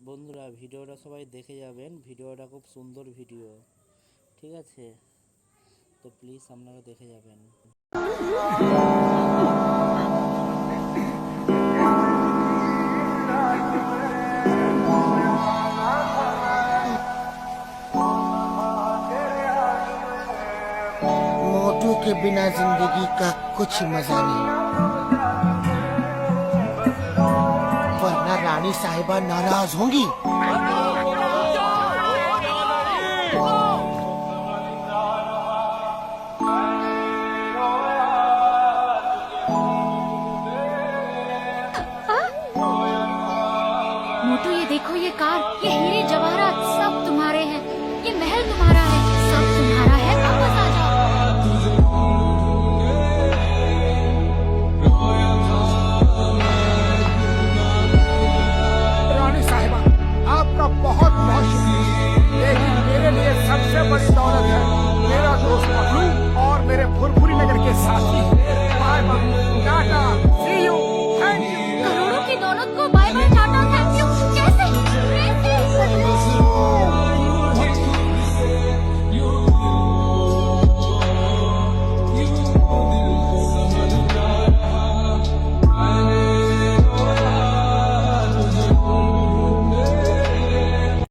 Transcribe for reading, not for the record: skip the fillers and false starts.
বন্ধুরা ভিডিওটা সবাই দেখে যাবেন, ভিডিওটা খুব সুন্দর ভিডিও, ঠিক আছে? তো প্লিজ আপনারা দেখে যাবেন। मोटू के बिना जिंदगी का कुछ मजा नहीं, वरना रानी साहिबा नाराज होंगी। मोटू ये देखो, ये कार, ये हीरे जवाहरात सब तुम्हारे हैं।